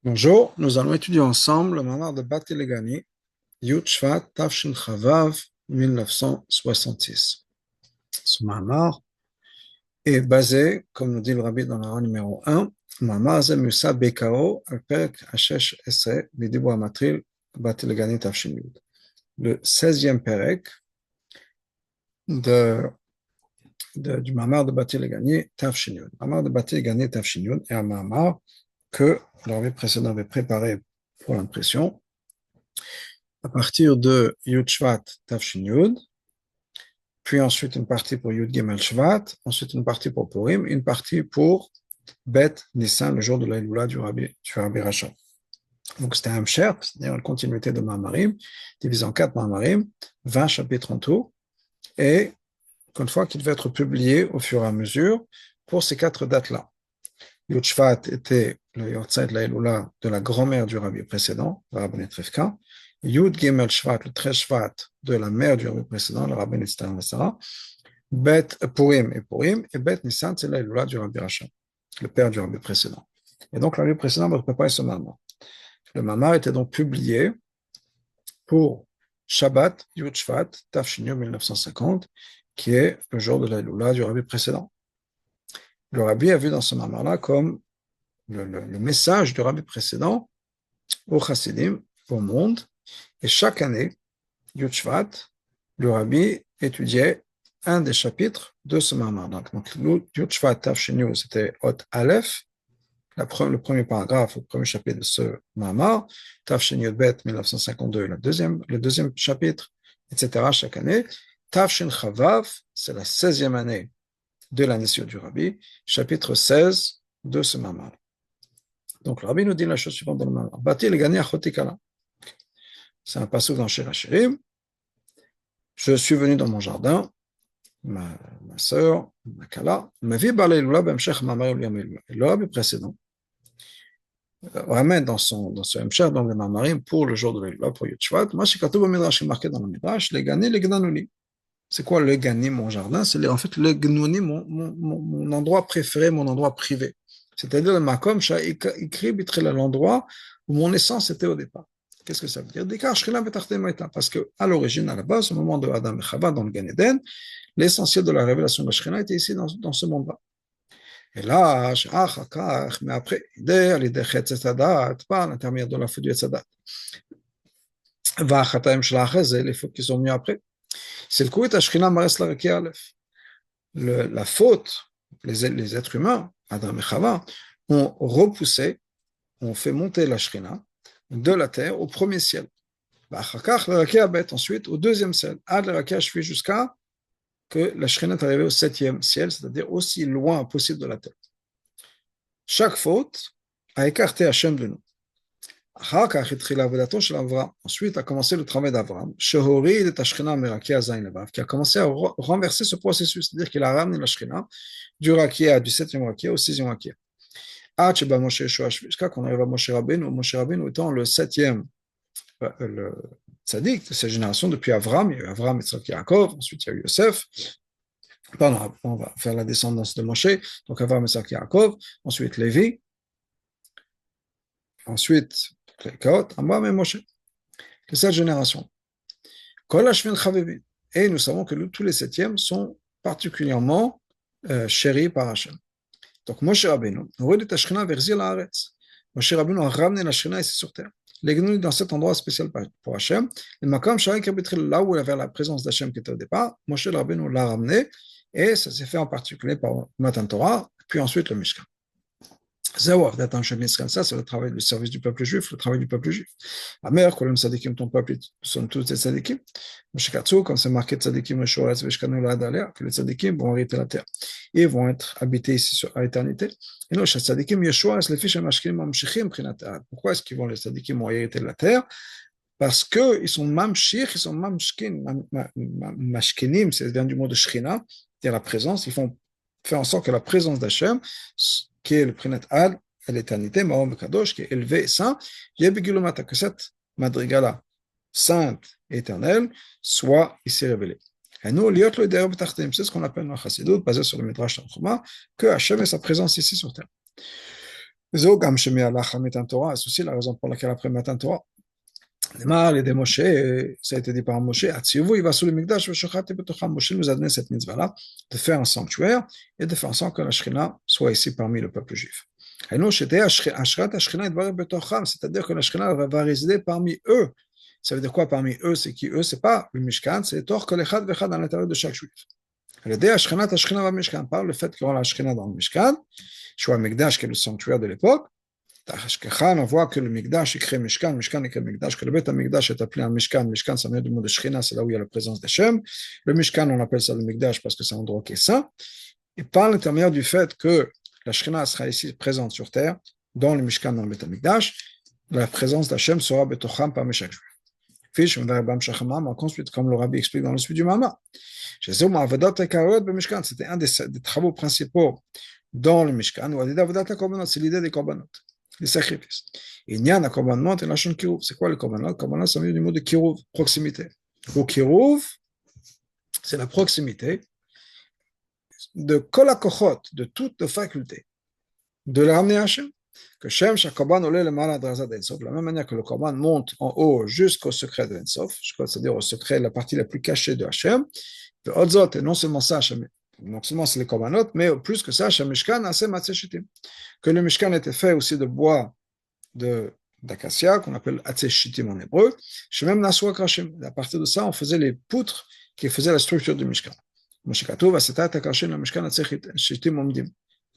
Bonjour, nous allons étudier ensemble le mamar de Bat Elegani, Yud Shvat Tafshin Chavav 1966. Ce mamar est basé, comme nous dit le rabbi dans la rang numéro 1, mamar ze Musa Bekao al Perek Hashesh Esre Bidibur Amatril Bat Elegani Tafshin Yud. Le 16e Perek du mamar de Bat Elegani Tafshin Yud. Le mamar de Bat Elegani Tafshin Yud est un mamar que le rabbi précédent avait préparé pour l'impression à partir de Yud Shvat Tafshin Yud, puis ensuite une partie pour Yud Gimel Shvat, ensuite une partie pour Purim, une partie pour Bet Nissan, le jour de la Lula du Rabbi Rachel. Donc c'était un Hamsher, c'est-à-dire une continuité de Mahamarim, divisé en 4 Mahamarim, 20 chapitres en tout, et une fois qu'il devait être publié au fur et à mesure pour ces 4 dates-là. Yud Shvat était le Yortzeit la Lula de la grand-mère du Rabbi précédent, le Rabbi Netrefka. Yud Gimel Shvat, le 13 Shvat de la mère du Rabbi précédent, le Rabbi Netzter Sarah. Bet Purim, et Bet Nissan, c'est la Lula du Rabbi Rachel, le père du Rabbi précédent. Et donc, le Rabbi précédent va préparer ce mamar. Le mamar était donc publié pour Shabbat Yud Shvat, Tafshin Yud 1950, qui est le jour de la Lula du Rabbi précédent. Le Rabbi a vu dans ce mamar-là comme le message du Rabbi précédent au Chassidim, au monde, et chaque année, Yud Shvat, le Rabbi étudiait un des chapitres de ce mamar. Donc Yud Shvat Tafshin Yud, c'était Hot Aleph, le premier paragraphe, le premier chapitre de ce mamar, Tafshin Yud Bet 1952, le deuxième chapitre, etc. chaque année. Tafshin Chavav, c'est la 16e année de l'année du Rabbi, chapitre 16 de ce mamar. Donc le Rabbi nous dit la chose suivante dans le mamar. Bati le gani achotikala. C'est un passage dans Shir Hashirim. Je suis venu dans mon jardin, ma sœur, ma kala, ma vie balé lula b'emshech mamar yom. Le Rabbi précédent ramène dans ce hemshech, dans le mamarim, pour le jour de l'Elula, pour Yud Shvat, ma shikatou b'midrash, est marqué dans le midrash, les gani, les gnanouni. C'est quoi le gani, mon jardin? C'est en fait le gnoni, mon endroit préféré, mon endroit privé. C'est-à-dire le makom, écrit l'endroit où mon essence était au départ. Qu'est-ce que ça veut dire? Parce qu'à l'origine, à la base, au moment de Adam et Chava dans le Gan Eden, l'essentiel de la révélation de la Shekhinah était ici dans ce monde-là. Et là, mais après, par l'intermédiaire de la faute du Etzadat, les fautes qui sont venues après, c'est le coup de la Shekhinah Mares la Reki Aleph. La faute, les êtres humains, Adam et Chava, ont repoussé, ont fait monter la Shekhinah de la terre au premier ciel. Ensuite, au deuxième ciel, jusqu'à que la Shekhinah est arrivée au septième ciel, c'est-à-dire aussi loin possible de la terre. Chaque faute a écarté Hachem de nous. Ensuite a commencé le travail d'Abraham, qui a commencé à renverser ce processus, c'est-à-dire qu'il a ramené la Shekhinah du Rakia, du septième Rakia au sixième Rakia. Jusqu'à qu'on arrive à Moshe Rabbeinu étant le septième le tzaddik de cette génération depuis Avram. Il y a eu Avram, Yitzhak, Yaakov, ensuite il y a eu Yosef. Pardon, on va faire la descendance de Moshe, donc Avram, Yitzhak, Yaakov, ensuite Lévi, ensuite Klekot, Amram et Moshe. C'est cette génération. Et nous savons que tous les septièmes sont particulièrement chéris par Hachem. Donc Moshe Rabbeinu, Moshe Rabbeinu a ramené la Shekhinah ici sur terre. Les gnouilles dans cet endroit spécial pour Hachem, le Makam Sharik Abitril, là où il y avait la présence d'Hachem qui était au départ, Moshe Rabbeinu l'a ramené, et ça s'est fait en particulier par Matan Torah, puis ensuite le Mishkan. Ça, c'est le travail du service du peuple juif, le travail du peuple juif. La mère, quand les tzadikim, ton peuple, sont tous des tzadikim. Moshikatsu, comme c'est marqué tzadikim, que les tzadikim vont hériter la terre. Ils vont être habités ici à l'éternité. Et nous, les tzadikim, Yeshua, les fiches mashkinim, mamshichim, prinata. Pourquoi est-ce qu'ils vont, les tzadikim, vont hériter de la terre? Parce qu'ils sont mamshich, ils sont mamshkin, mashkinim, c'est vient du mot de shrina, c'est-à-dire la présence. Ils font faire en sorte que la présence d'Hachem, qui est le Prinat Al, à l'éternité, Mahom Kadosh, qui est élevé et saint, que cette madriga-là, sainte et éternelle, soit ici révélée. Et nous, c'est ce qu'on appelle dans Chassidut, basé sur le Midrash Tanchuma, que Hachem est sa présence ici sur terre. Zo gam shemi alach Matan Torah, c'est aussi la raison pour laquelle après Matan Torah, les Moshe, ça a été dit par Moshe, Atzivu Yivasu le Mikdash v'Shochat betocham. Moshe nous a donné cette mitzvah-là de faire un sanctuaire et de faire en sorte que la Shekhinah soit ici parmi le peuple juif. C'est-à-dire que la Shekhinah va résider parmi eux. Ça veut dire quoi parmi eux? C'est qui eux? C'est pas le Mishkan, c'est Tor Kol Echad Vechad à l'intérieur de chaque juif. La Shekhinah va Mishkan, par le fait qu'il y aura la Shekhinah dans le Mishkan, soit Mikdash qui est le sanctuaire de l'époque. On voit que le Mikdash écrit Mishkan, Mishkan écrit Mikdash, que le Beth Mikdash est appelé un Mishkan, Mishkan ça vient du mot de Shekhinah, c'est là où il y a la présence d'Hachem. Le Mishkan, on appelle ça le Mikdash parce que c'est un endroit qui est saint. Et par l'intermédiaire du fait que la Shekhinah sera ici présente sur terre, dans le Mishkan, dans le Beth Mikdash, la présence d'Hachem sera Betocham parmi chaque juif. Fiche, ensuite, comme le Rabbi explique dans le suite du Mama. C'était un des travaux principaux dans le Mishkan, c'est l'idée des korbanot, les sacrifices. Et Nyan a korbanot et la shon kiruv. C'est quoi le korbanot? Le korbanot, ça vient du mot de kiruv, proximité. Au kiruv, c'est la proximité de kol hakochot, de toutes les facultés, de la ramener à Hachem. Que Shem Shakorban olé le malad razad d'Ensof, de la même manière que le korban monte en haut jusqu'au secret de Ensof, c'est-à-dire au secret, la partie la plus cachée de Hachem. Et non seulement ça, non seulement c'est les korbanot, mais plus que ça, que le Mishkan était fait aussi de bois d'acacia, qu'on appelle atzeshitim en hébreu, même naswa krashim. À partir de ça, on faisait les poutres qui faisaient la structure du Mishkan. C'est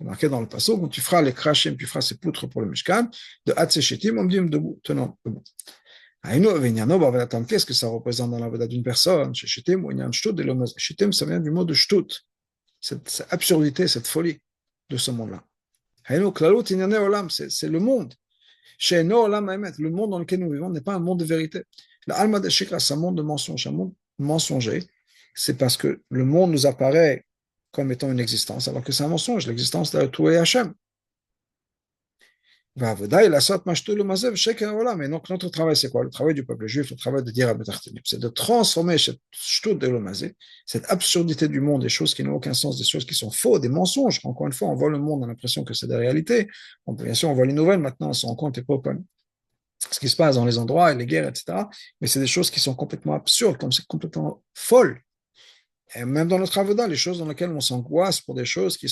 marqué dans le passage, quand tu feras les krashim, tu feras ces poutres pour le Mishkan, de atzeshitim omdim debout, tenant debout. Qu'est-ce que ça représente dans la vie d'une personne? Shitim, ça vient du mot de shtut, cette absurdité, cette folie de ce monde-là. C'est le monde. Le monde dans lequel nous vivons n'est pas un monde de vérité. L'alma de shikra, c'est un monde de mensonge, un monde mensonger. C'est parce que le monde nous apparaît comme étant une existence, alors que c'est un mensonge, l'existence de tout est Hachem. Mais donc notre travail c'est quoi? Le travail du peuple juif, le travail de dire à Betartenim, c'est de transformer cette shtout de l'omazé, cette absurdité du monde, des choses qui n'ont aucun sens, des choses qui sont fausses, des mensonges. Encore une fois, on voit le monde, on a l'impression que c'est des réalités. Bien sûr, on voit les nouvelles maintenant, on se rend compte ce qui se passe dans les endroits et les guerres, etc. Mais c'est des choses qui sont complètement absurdes, comme c'est complètement folles. Et même dans notre avoda, les choses dans lesquelles on s'angoisse pour des choses qui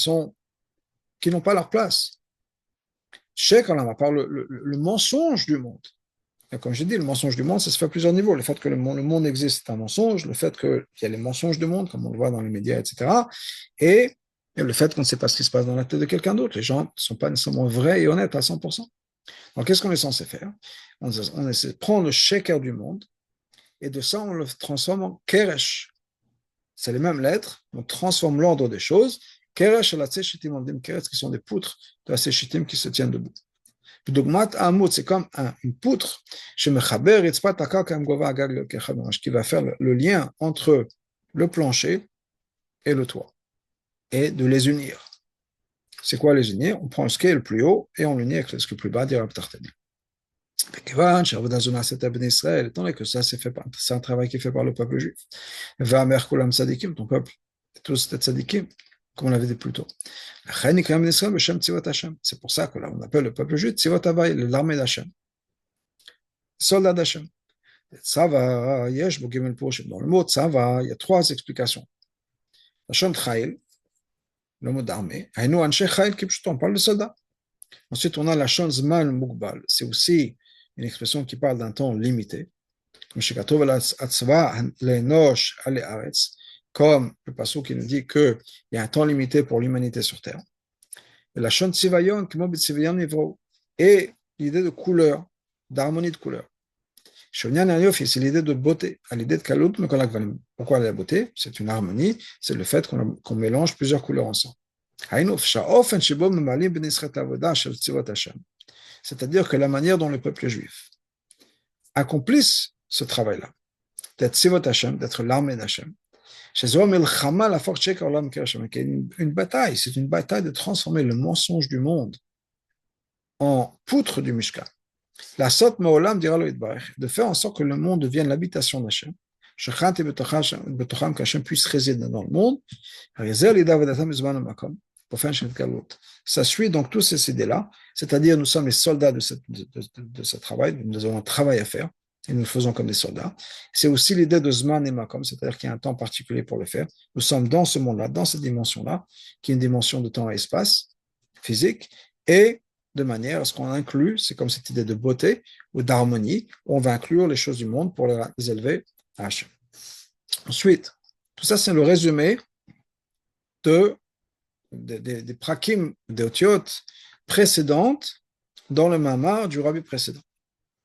n'ont pas leur place. Par le mensonge du monde. Et comme j'ai dit, le mensonge du monde, ça se fait à plusieurs niveaux. Le fait que le monde existe, c'est un mensonge. Le fait qu'il y a les mensonges du monde, comme on le voit dans les médias, etc. Et le fait qu'on ne sait pas ce qui se passe dans la tête de quelqu'un d'autre. Les gens ne sont pas nécessairement vrais et honnêtes à 100%. Donc, qu'est-ce qu'on est censé faire? On essaie de prendre le sheker du monde et de ça, on le transforme en keresh. C'est les mêmes lettres, on transforme l'ordre des choses. Keresh et la tseshitim, keresh qui sont des poutres de la tseshitim qui se tiennent debout. C'est comme une poutre qui va faire le lien entre le plancher et le toit et de les unir. C'est quoi les unir? On prend ce qui est le plus haut et on l'unit avec ce qui est le plus bas, dire Abtartani. Étant donné que ça c'est un travail qui est fait par le peuple juif. Ton peuple, tous les tzadikim, comme on l'avait dit plus tôt. C'est pour ça que là on appelle le peuple juif Tzivot Havai, l'armée d'Hachem, soldat d'Hachem. Tzava, yesh bo gimel poshim. Dans le mot Tzava, il y a trois explications. Lashon Chayil, le mot d'armée. Hainu anshe Chayil kipshuto, on parle de soldats. Ensuite on a Lashon Zman Mugbal, c'est aussi une expression qui parle d'un temps limité. Comme le passage qui nous dit qu'il y a un temps limité pour l'humanité sur Terre. Et la chante Sivayon, et l'idée de couleur, d'harmonie de couleur. C'est l'idée de beauté, à l'idée de Kalout, pourquoi la beauté? C'est une harmonie, c'est le fait qu'on mélange plusieurs couleurs ensemble. C'est-à-dire que la manière dont le peuple juif accomplisse ce travail-là, d'être Tzivot Hashem, d'être l'armée d'Hachem, c'est une bataille, c'est une bataille de transformer le mensonge du monde en poutre du Mishkan. La sot me'olam dira lo yitbarech, de faire en sorte que le monde devienne l'habitation d'Hachem, qu'Hachem puisse résider dans le monde, Ça suit donc tous ces idées-là, c'est-à-dire nous sommes les soldats de ce travail, nous avons un travail à faire, et nous le faisons comme des soldats. C'est aussi l'idée de Zman et Makom, c'est-à-dire qu'il y a un temps particulier pour le faire. Nous sommes dans ce monde-là, dans cette dimension-là, qui est une dimension de temps et espace physique, et de manière à ce qu'on inclut, c'est comme cette idée de beauté ou d'harmonie, où on va inclure les choses du monde pour les élever à Hachem. Ensuite, tout ça, c'est le résumé des prakim, des otiotes précédentes dans le mamar du rabbi précédent.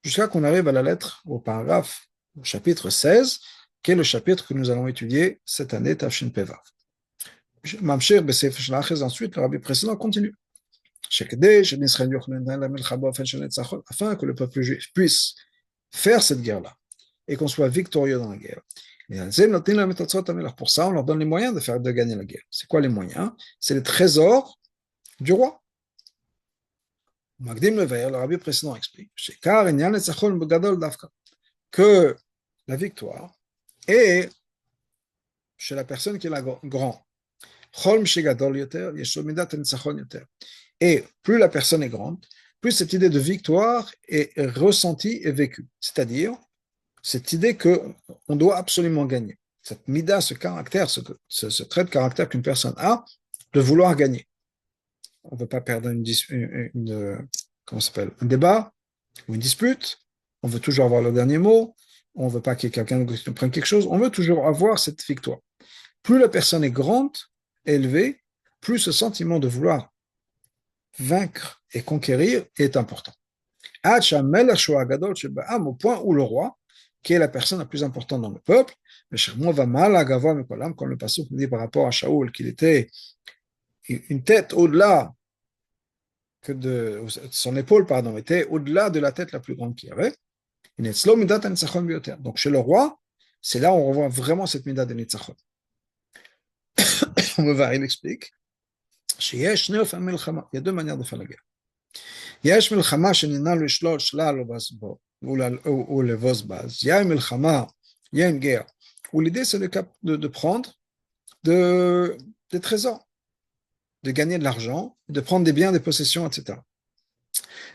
Jusqu'à qu'on arrive à la lettre, au paragraphe, au chapitre 16, qui est le chapitre que nous allons étudier cette année, Tafshin Pevav. Mamshir Besef Shlachez, ensuite, le rabbi précédent continue. Afin que le peuple juif puisse faire cette guerre-là et qu'on soit victorieux dans la guerre. Pour ça, on leur donne les moyens de gagner la guerre. C'est quoi les moyens? C'est les trésors du roi. Magdim Lever, le rabbi précédent explique que la victoire est chez la personne qui est la grand. Et plus la personne est grande, plus cette idée de victoire est ressentie et vécue. C'est-à-dire, cette idée qu'on doit absolument gagner. Cette mida, ce caractère, ce trait de caractère qu'une personne a, de vouloir gagner. On ne veut pas perdre un débat ou une dispute. On veut toujours avoir le dernier mot. On ne veut pas que quelqu'un nous prenne quelque chose. On veut toujours avoir cette victoire. Plus la personne est grande, élevée, plus ce sentiment de vouloir vaincre et conquérir est important. Au point où le roi, qui est la personne la plus importante dans le peuple, comme le passage nous dit par rapport à Shaoul, qu'il était une tête au-delà son épaule, était au-delà de la tête la plus grande qu'il y avait. Donc chez le roi, c'est là où on revoit vraiment cette mida de Nitzachon. Il explique il y a deux manières de faire la guerre. יש מלחמה שניתן לשלוט שלל ולבוז בז. Il y a une guerre où l'idée c'est de prendre des trésors, de gagner de l'argent, de prendre des biens, des possessions, etc.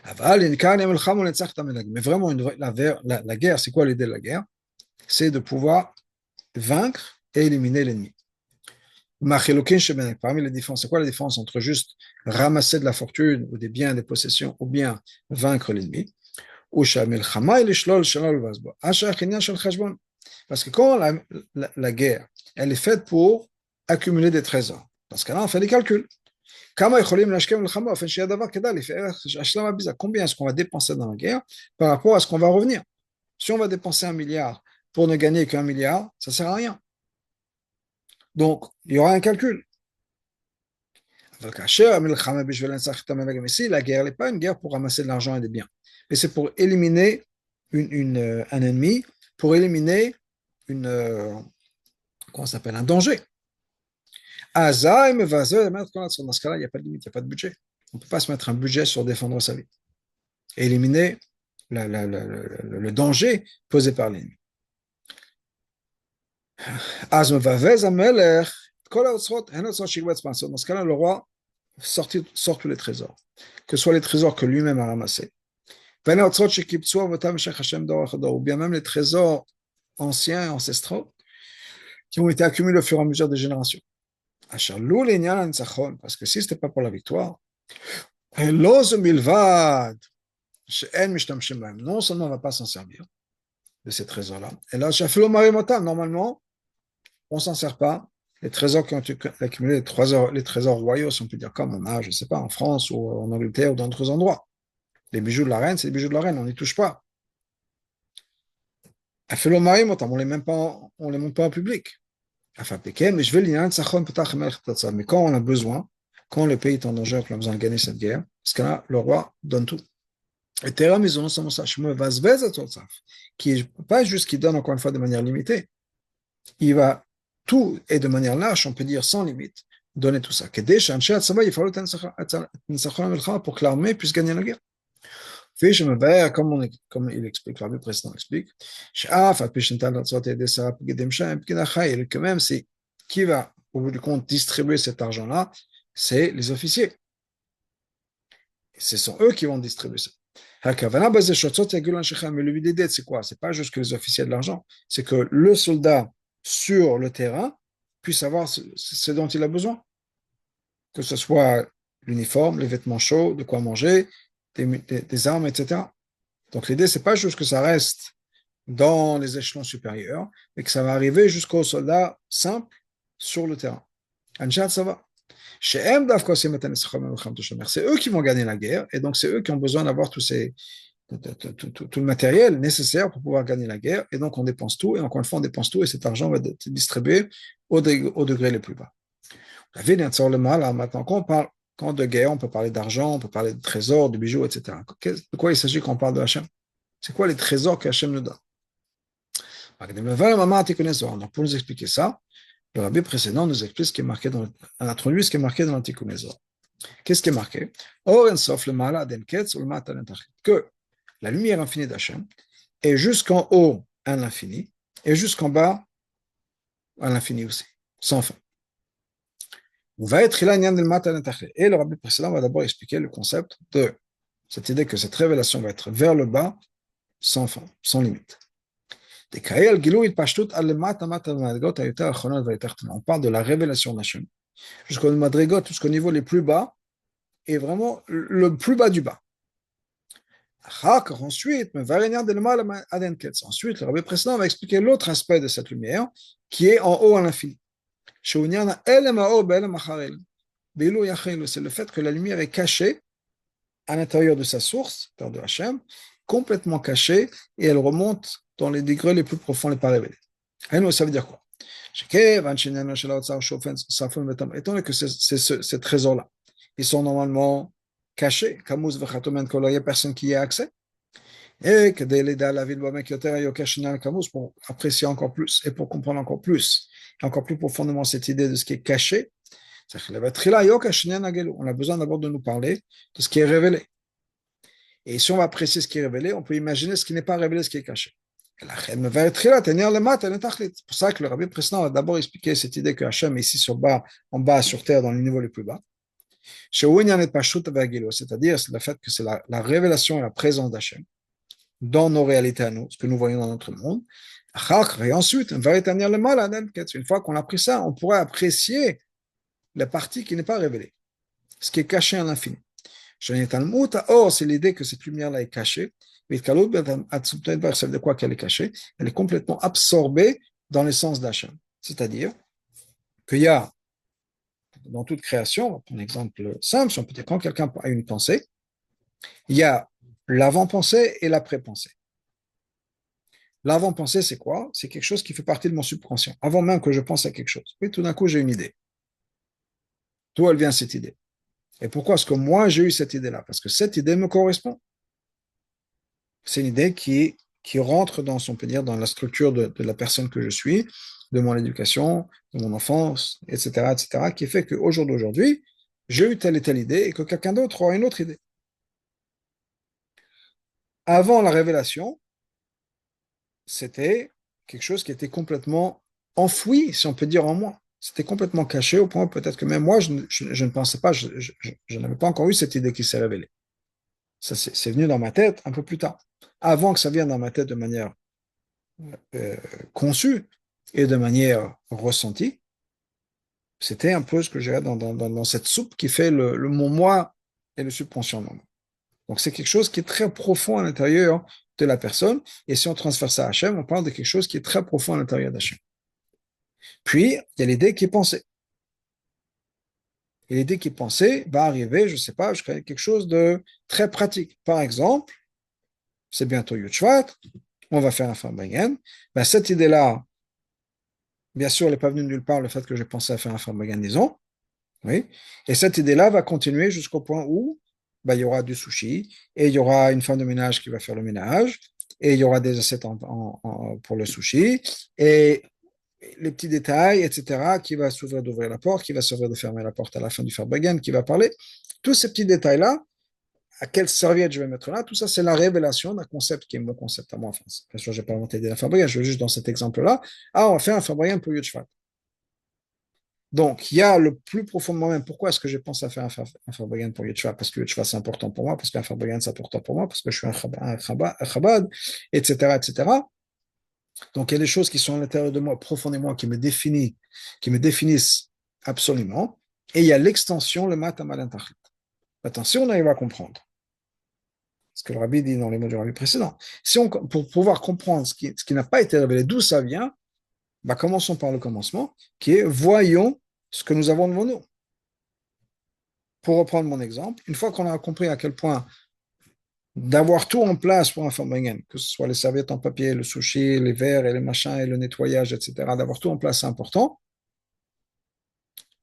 Mais vraiment, la guerre, c'est quoi l'idée de la guerre? C'est de pouvoir vaincre et éliminer l'ennemi. Parmi les différences, c'est quoi la différence entre juste ramasser de la fortune ou des biens, des possessions, ou bien vaincre l'ennemi? Parce que quand la guerre, elle est faite pour accumuler des trésors, dans ce cas-là, on fait des calculs. Combien est-ce qu'on va dépenser dans la guerre par rapport à ce qu'on va revenir? Si on va dépenser 1 milliard pour ne gagner qu'1 milliard, ça ne sert à rien. Donc, il y aura un calcul. Mais si la guerre n'est pas une guerre pour ramasser de l'argent et des biens, mais c'est pour éliminer un ennemi, pour éliminer comment ça s'appelle, un danger. Dans ce cas-là, il n'y a pas de limite, il n'y a pas de budget. On ne peut pas se mettre un budget sur défendre sa vie et éliminer le danger posé par l'ennemi. Dans ce cas-là, le roi sort tous les trésors, que ce soit les trésors que lui-même a ramassés, ou bien même les trésors anciens, ancestraux, qui ont été accumulés au fur et à mesure des générations. Parce que si ce n'était pas pour la victoire, non seulement on ne va pas s'en servir de ces trésors-là, et là, normalement, on ne s'en sert pas. Les trésors qui ont été accumulés, les trésors royaux, si on peut dire comme on a, je ne sais pas, en France ou en Angleterre ou dans d'autres endroits. Les bijoux de la reine, c'est les bijoux de la reine, on n'y touche pas. On ne les monte pas en public. Mais quand on a besoin, quand le pays est en danger, qu'on a besoin de gagner cette guerre, parce que là, le roi donne tout. Et Terra, ils ont ça, qui n'est pas juste qu'il donne encore une fois de manière limitée. Il va tout et de manière lâche, on peut dire sans limite, donner tout ça. Pour que l'armée puisse gagner la guerre. Comme il explique, l'armée précédent explique, que même si qui va, au bout du compte, distribuer cet argent-là, c'est les officiers. Et ce sont eux qui vont distribuer ça. Mais le but, c'est quoi? C'est pas juste que les officiers aient de l'argent, c'est que le soldat sur le terrain puisse avoir ce dont il a besoin, que ce soit l'uniforme, les vêtements chauds, de quoi manger, des armes, etc. Donc l'idée, c'est pas juste que ça reste dans les échelons supérieurs, mais que ça va arriver jusqu'aux soldats simples sur le terrain. Anshad, ça va. C'est eux qui vont gagner la guerre, et donc c'est eux qui ont besoin d'avoir tout le matériel nécessaire pour pouvoir gagner la guerre, et donc on dépense tout, et encore une fois on dépense tout, et cet argent va être distribué au degré les plus bas. La vie vient de le mal, maintenant quand de guerre, on peut parler d'argent, on peut parler de trésors, de bijoux, etc. De quoi il s'agit quand on parle de Hachem? C'est quoi les trésors que Hachem nous donne? Donc pour nous expliquer ça, le rabbi précédent nous explique ce qui est marqué introduit ce qui est marqué dans l'Antikhun Ezra. Qu'est-ce qui est marqué? Que la lumière infinie d'Hachem est jusqu'en haut à l'infini et jusqu'en bas à l'infini aussi, sans fin. Et le rabbi précédent va d'abord expliquer le concept de cette idée que cette révélation va être vers le bas, sans fin, sans limite. On parle de la révélation d'Hachem jusqu'au madrigot, jusqu'au niveau les plus bas, et vraiment le plus bas du bas. Ensuite, le rabbi précédent va expliquer l'autre aspect de cette lumière, qui est en haut à l'infini. C'est le fait que la lumière est cachée à l'intérieur de sa source, de Hachem, complètement cachée, et elle remonte dans les degrés les plus profonds, les pas révélés. Ça veut dire quoi? Étant donné que ces trésors-là, ils sont normalement cachés, il n'y a personne qui y a accès. Et que pour apprécier encore plus et pour comprendre encore plus profondément cette idée de ce qui est caché, on a besoin d'abord de nous parler de ce qui est révélé. Et si on va apprécier ce qui est révélé, on peut imaginer ce qui n'est pas révélé, ce qui est caché. C'est pour ça que le rabbi précédent a d'abord expliqué cette idée que Hachem est ici en bas, sur terre, dans les niveaux les plus bas. C'est-à-dire le fait que c'est la révélation et la présence d'Hachem dans nos réalités à nous, ce que nous voyons dans notre monde. Et ensuite, une fois qu'on a appris ça, on pourrait apprécier la partie qui n'est pas révélée, ce qui est caché à l'infini. Or, c'est l'idée que cette lumière-là est cachée. Ça veut dire quoi qu'elle est cachée? Elle est complètement absorbée dans l'essence d'Hachem. C'est-à-dire qu'il y a, dans toute création, un exemple simple, si on peut dire, quand quelqu'un a une pensée, il y a l'avant-pensée et l'après-pensée. L'avant-pensée, c'est quoi? C'est quelque chose qui fait partie de mon subconscient, avant même que je pense à quelque chose. Oui, tout d'un coup, j'ai une idée. D'où elle vient cette idée? Et pourquoi est-ce que moi, j'ai eu cette idée-là? Parce que cette idée me correspond. C'est une idée qui rentre dans, on peut dire, dans la structure de la personne que je suis, de mon éducation, de mon enfance, etc., qui fait qu'au jour d'aujourd'hui, j'ai eu telle et telle idée et que quelqu'un d'autre aura une autre idée. Avant la révélation, c'était quelque chose qui était complètement enfoui, si on peut dire, en moi. C'était complètement caché au point peut-être que même moi, je ne pensais pas, je n'avais pas encore eu cette idée qui s'est révélée. Ça, c'est venu dans ma tête un peu plus tard. Avant que ça vienne dans ma tête de manière conçue et de manière ressentie, c'était un peu ce que j'ai dans cette soupe qui fait mon moi et le subconscient. Donc c'est quelque chose qui est très profond à l'intérieur de la personne. Et si on transfère ça à Hachem, on parle de quelque chose qui est très profond à l'intérieur d'Hachem. Puis, il y a l'idée qui est pensée. Et l'idée qui est pensée va arriver, je ne sais pas, jusqu'à quelque chose de très pratique. Par exemple, c'est bientôt Yud Shvat, on va faire un Farbagan. Ben, cette idée-là, bien sûr, elle n'est pas venue de nulle part, le fait que j'ai pensé à faire un Farbagan, disons. Oui. Et cette idée-là va continuer jusqu'au point où ben, il y aura du sushi, et il y aura une femme de ménage qui va faire le ménage, et il y aura des assiettes pour le sushi, et les petits détails, etc., qui va s'ouvrir d'ouvrir la porte, qui va s'ouvrir de fermer la porte à la fin du Farbagan, qui va parler. Tous ces petits détails-là, à quelle serviette je vais mettre là, tout ça, c'est la révélation d'un concept qui est mon concept à moi. Enfin, bien sûr, je n'ai pas inventé la Farbagan, je veux juste dans cet exemple-là, on va faire un Farbagan pour Yud Shvat. Donc, il y a le plus profond de moi-même. Pourquoi est-ce que je pense à faire un Farbagan pour Yetchva? Parce que Yetchva, c'est important pour moi, parce qu'un Farbagan, c'est important pour moi, parce que je suis un Chabad, etc., etc. Donc, il y a des choses qui sont à l'intérieur de moi, profondément, qui me définissent absolument. Et il y a l'extension, le matamal intachlit. Maintenant, si on arrive à comprendre ce que le rabbi dit dans les mots du rabbi précédent, si on, pour pouvoir comprendre ce qui n'a pas été révélé, d'où ça vient, bah, commençons par le commencement, qui est voyons ce que nous avons devant nous. Pour reprendre mon exemple, une fois qu'on a compris à quel point d'avoir tout en place pour un Farbrengen, que ce soit les serviettes en papier, le sushi, les verres et les machins et le nettoyage, etc., d'avoir tout en place, c'est important.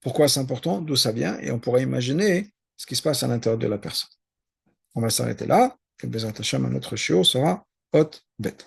Pourquoi c'est important? D'où ça vient? Et on pourrait imaginer ce qui se passe à l'intérieur de la personne. On va s'arrêter là. Et Bezrat Hashem, notre chiot sera hot bête.